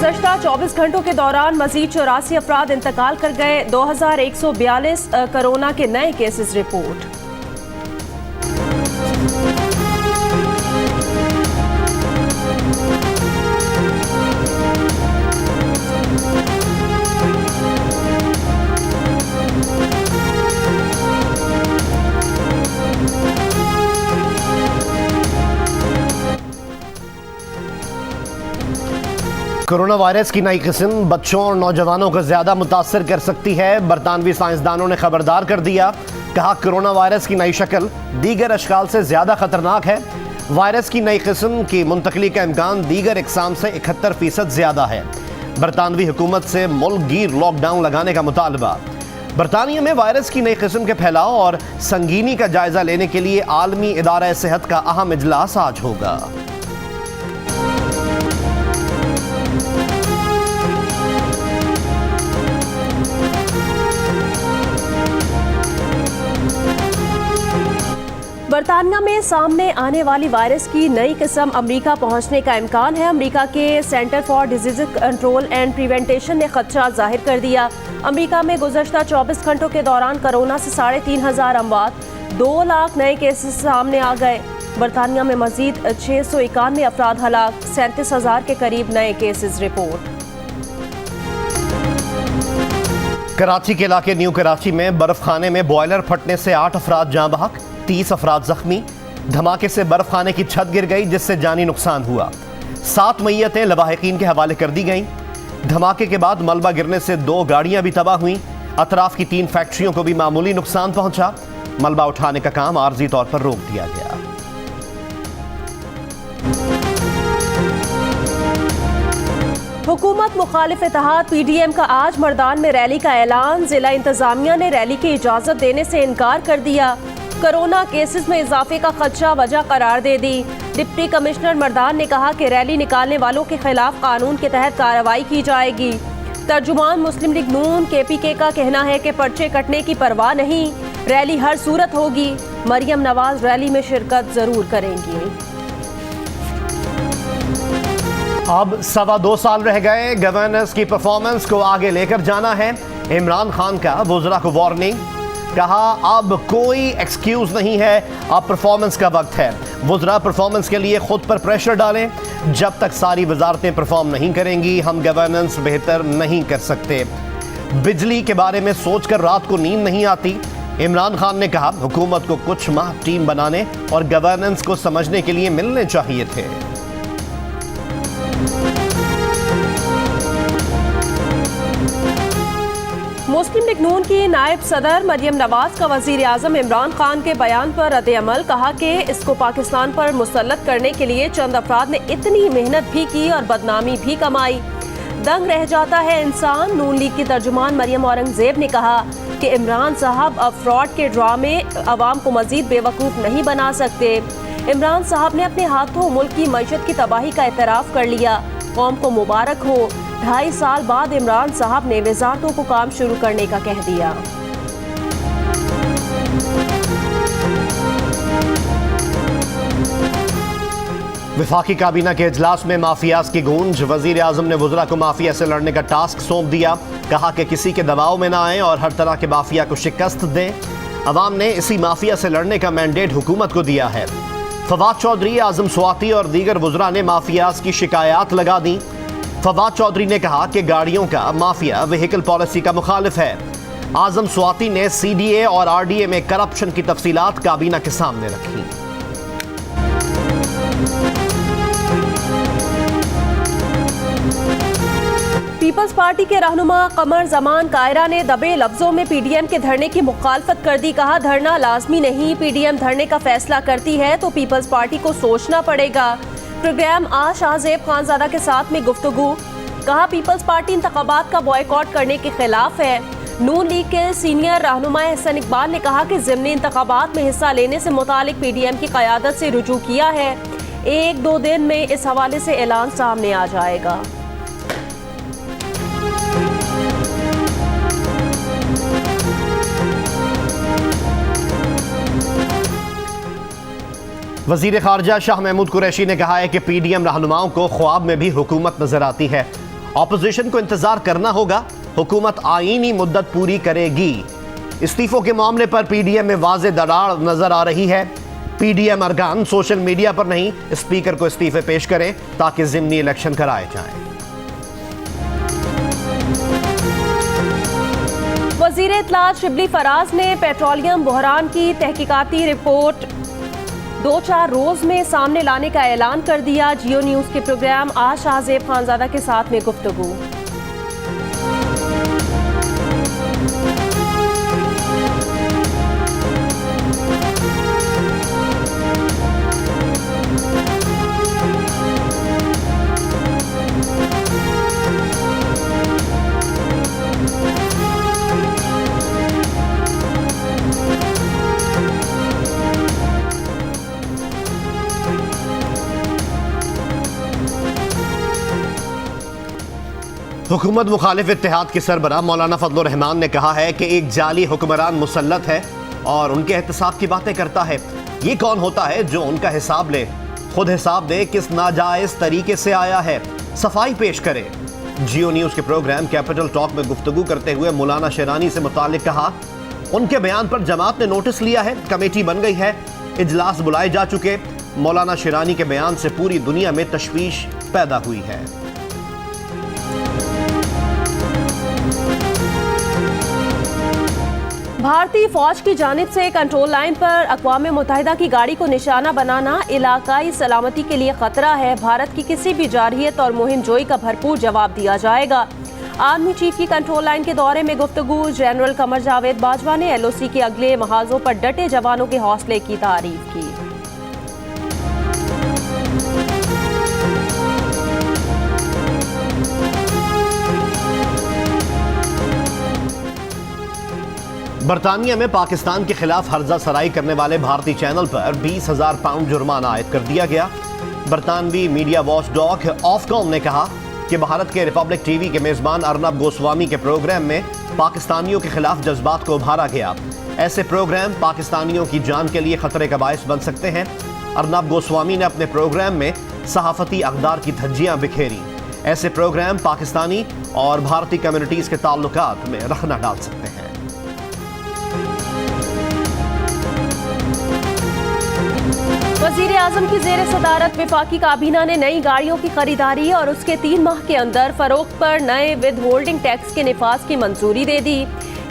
गुज़श्ता 24 घंटों के दौरान मजीद 84 अफराद इंतकाल कर गए। 2142 कोरोना के नए केसेस रिपोर्ट। कोरोना वायरस की नई किस्म बच्चों और नौजवानों को ज्यादा मुतासर कर सकती है। बरतानवी साइंसदानों ने खबरदार कर दिया। कहा कोरोना वायरस की नई शक्ल दीगर अशकाल से ज्यादा खतरनाक है। वायरस की नई किस्म की मुंतकली का इम्कान दीगर इकसाम से 71% ज्यादा है। बरतानवी हुकूमत से मुल्क गिर लॉकडाउन लगाने का मुतालबा। बरतानिया में वायरस की नई किस्म के फैलाव और संगीनी का जायजा लेने के लिए आलमी इदारा सेहत का अहम इजलास आज होगा। बरतानिया में सामने आने वाली वायरस की नई किस्म अमेरिका पहुंचने का इम्कान है। अमेरिका के centre for disease control and prevention ने खदशा जाहिर कर दिया। अमेरिका में गुज़श्ता 24 घंटों के दौरान कोरोना से 3500 अमवात, 2 लाख नए केसेस सामने आ गए। बरतानिया में मजीद 691 अफराद हलाक, 37,000 के करीब नए केसेस रिपोर्ट। कराची के इलाके न्यू कराची में बर्फ खाने में बॉयलर फटने से 8 अफराद जाँ बहक, 30 अफराद जख्मी। धमाके से बर्फ खाने की छत गिर गई जिससे जानी नुकसान हुआ। 7 मय्यतें लवाहिकीन के हवाले कर दी गईं। धमाके के बाद मलबा गिरने से 2 गाड़ियां भी तबाह हुईं। अतराफ की 3 फैक्ट्रियों को भी मामूली नुकसान पहुंचा। मलबा उठाने का काम आर्जी तौर पर रोक दिया गया। हुकूमत मुखालिफ इत्तेहाद PDM का आज मर्दान में रैली का ऐलान। जिला इंतजामिया ने रैली की इजाजत देने से इनकार कर दिया। कोरोना केसेस में इजाफे का खदशा वजह करार दे दी। डिप्टी कमिश्नर मर्दान ने कहा कि रैली निकालने वालों के खिलाफ कानून के तहत कार्रवाई की जाएगी। तर्जुमान मुस्लिम लीग नून KPK का कहना है कि पर्चे कटने की परवाह नहीं, रैली हर सूरत होगी। मरियम नवाज रैली में शिरकत जरूर करेंगी। अब 2.25 साल रह गए। गवर्नर्स की परफॉर्मेंस को आगे लेकर जाना है। इमरान खान का वुज़रा को वार्निंग। कहा अब कोई एक्सक्यूज नहीं है, अब परफॉर्मेंस का वक्त है। वुज़रा परफॉर्मेंस के लिए खुद पर प्रेशर डालें। जब तक सारी वजारतें परफॉर्म नहीं करेंगी हम गवर्नेंस बेहतर नहीं कर सकते। बिजली के बारे में सोचकर रात को नींद नहीं आती। इमरान खान ने कहा हुकूमत को कुछ माह टीम बनाने और गवर्नेंस को समझने के लिए मिलने चाहिए थे। मुस्लिम लीग नून की नायब सदर मरियम नवाज का वजीर आजम इमरान खान के बयान पर रद्द अमल। कहा कि इसको पाकिस्तान पर मुसल्लत करने के लिए चंद अफराद ने इतनी मेहनत भी की और बदनामी भी कमाई। दंग रह जाता है इंसान। नून लीग की तर्जुमान मरियम औरंगजेब ने कहा कि इमरान साहब अब फ्रॉड के ड्रामे अवाम को मजीद बेवकूफ़ नहीं बना सकते। इमरान साहब ने अपने हाथों मुल्क की मईशत की तबाही का एतराफ़ कर लिया। कौम को मुबारक हो। 2.5 साल बाद इमरान साहब ने वजारतों को काम शुरू करने का कह दिया। वफाकी काबीना के इजलास में माफियाज की गूंज। वजीर आजम ने वुज़रा को माफिया से लड़ने का टास्क सौंप दिया। कहा कि किसी के दबाव में ना आए और हर तरह के माफिया को शिकस्त दें। अवाम ने इसी माफिया से लड़ने का मैंडेट हुकूमत को दिया है। फवाद चौधरी, आजम स्वाति और दीगर वुज़रा ने माफियाज की शिकायत लगा दी। फवाद चौधरी ने कहा कि गाड़ियों का माफिया व्हीकल पॉलिसी का मुखालिफ है। आजम स्वाति ने CDA और RDA में करप्शन की तफसीलात काबीना के सामने रखी। पीपल्स पार्टी के रहनुमा कमर जमान कायरा ने दबे लफ्जों में PDM के धरने की मुखालफत कर दी। कहा धरना लाजमी नहीं, PDM धरने का फैसला करती है तो पीपल्स पार्टी को सोचना पड़ेगा। प्रोग्राम आज शाहजेब खानजादा के साथ में गुफ्तगू। कहा पीपल्स पार्टी इंतखाबात का बॉयकॉट करने के खिलाफ है। नून लीग के सीनियर रहनुमा हसन इकबाल ने कहा कि ज़िमनी इंतखाबात में हिस्सा लेने से मुतालिक PDM की क़यादत से रुजू किया है। 1-2 दिन में इस हवाले से ऐलान सामने आ जाएगा। वज़ीर ख़ारजा शाह महमूद कुरैशी ने कहा है कि PDM रहनुमाओं को ख्वाब में भी हुकूमत नजर आती है ऑपोजिशन को इंतजार करना होगा, हुकूमत आईनी मुद्दत पूरी करेगी। इस्तीफों के मामले पर पीडीएम में वाज़े दरार नजर आ रही है। पीडीएम अरकान सोशल मीडिया पर नहीं, स्पीकर को इस्तीफे पेश करें ताकि ज़िमनी इलेक्शन कराए जाएं। वज़ीर इत्तलात शिबली फराज ने पेट्रोलियम बहरान की तहकीकाती रिपोर्ट 2-4 रोज में सामने लाने का ऐलान कर दिया। जियो न्यूज के प्रोग्राम आज शाहजेब खानजादा के साथ में गुफ्तगू। हुकूमत मुखालिफ इत्तेहाद के सरबराह मौलाना फजल रहमान ने कहा है कि एक जाली हुक्मरान मुसल्लत है और उनके एहतसाब की बातें करता है। ये कौन होता है जो उनका हिसाब ले? खुद हिसाब दे किस नाजायज तरीके से आया है, सफाई पेश करे। जियो न्यूज के प्रोग्राम कैपिटल टॉक में गुफ्तगू करते हुए मौलाना शेरानी से मुतालिक कहा, उनके बयान पर जमात ने नोटिस लिया है, कमेटी बन गई है, इजलास बुलाए जा चुके। मौलाना शेरानी के बयान से पूरी दुनिया में तशवीश पैदा हुई है। भारतीय फौज की जानिब से कंट्रोल लाइन पर अक़वाम मुत्तहिदा की गाड़ी को निशाना बनाना इलाकाई सलामती के लिए खतरा है। भारत की किसी भी जारहियत और मुहिमजोई का भरपूर जवाब दिया जाएगा। आर्मी चीफ की कंट्रोल लाइन के दौरे में गुफ्तगू। जनरल कमर जावेद बाजवा ने LOC के अगले महाजों पर डटे जवानों के हौसले की तारीफ की। बरतानिया में पाकिस्तान के खिलाफ हर्जा सराई करने वाले भारतीय चैनल पर 20,000 पाउंड जुर्माना आयद कर दिया गया। बरतानवी मीडिया वॉच डॉग ऑफकॉम ने कहा कि भारत के रिपब्लिक टीवी के मेजबान अर्नब गोस्वामी के प्रोग्राम में पाकिस्तानियों के खिलाफ जज्बात को उभारा गया। ऐसे प्रोग्राम पाकिस्तानियों की जान के लिए खतरे का बायस बन सकते हैं। अर्नब गोस्वामी ने अपने प्रोग्राम में सहाफती अक़दार की धज्जियां बिखेरी। ऐसे प्रोग्राम पाकिस्तानी और भारतीय कम्युनिटीज के ताल्लुकात में रखना डाल सकते हैं। वज़ीर आज़म की ज़ेर सदारत वफाकी काबीना ने नई गाड़ियों की खरीदारी और उसके 3 माह के अंदर फरोख्त पर नए विद होल्डिंग टैक्स के निफाज की मंजूरी दे दी।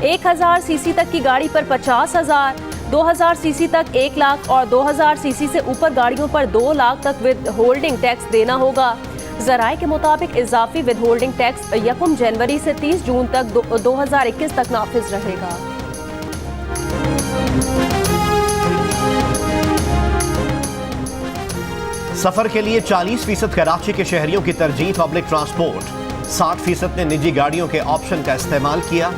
1000 सीसी तक की गाड़ी पर 50,000, 2000 सीसी तक 1 लाख और 2000 सीसी से ऊपर गाड़ियों पर 2 लाख तक विद होल्डिंग टैक्स देना होगा। ज़राए के मुताबिक इजाफी विद होल्डिंग टैक्स 1 जनवरी से 30 जून तक 2021 तक नाफिज रहेगा। सफर के लिए 40% कराची के शहरियों की तरजीह पब्लिक ट्रांसपोर्ट, 60% ने निजी गाड़ियों के ऑप्शन का इस्तेमाल किया।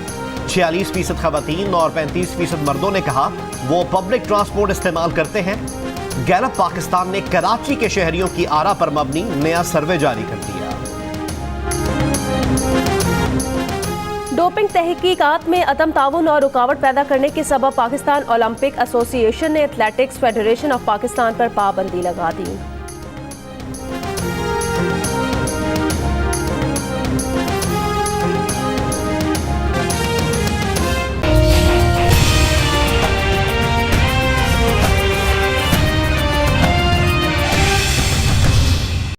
46% खवातीन और 35% मर्दों ने कहा वो पब्लिक ट्रांसपोर्ट इस्तेमाल करते हैं। गैलप पाकिस्तान ने कराची के शहरियों की आरा पर मबनी नया सर्वे जारी कर दिया। डोपिंग तहकीकात में अदम ताउन और रुकावट पैदा करने के सबब पाकिस्तान ओलंपिक एसोसिएशन ने एथलेटिक्स फेडरेशन ऑफ पाकिस्तान पर पाबंदी लगा दी।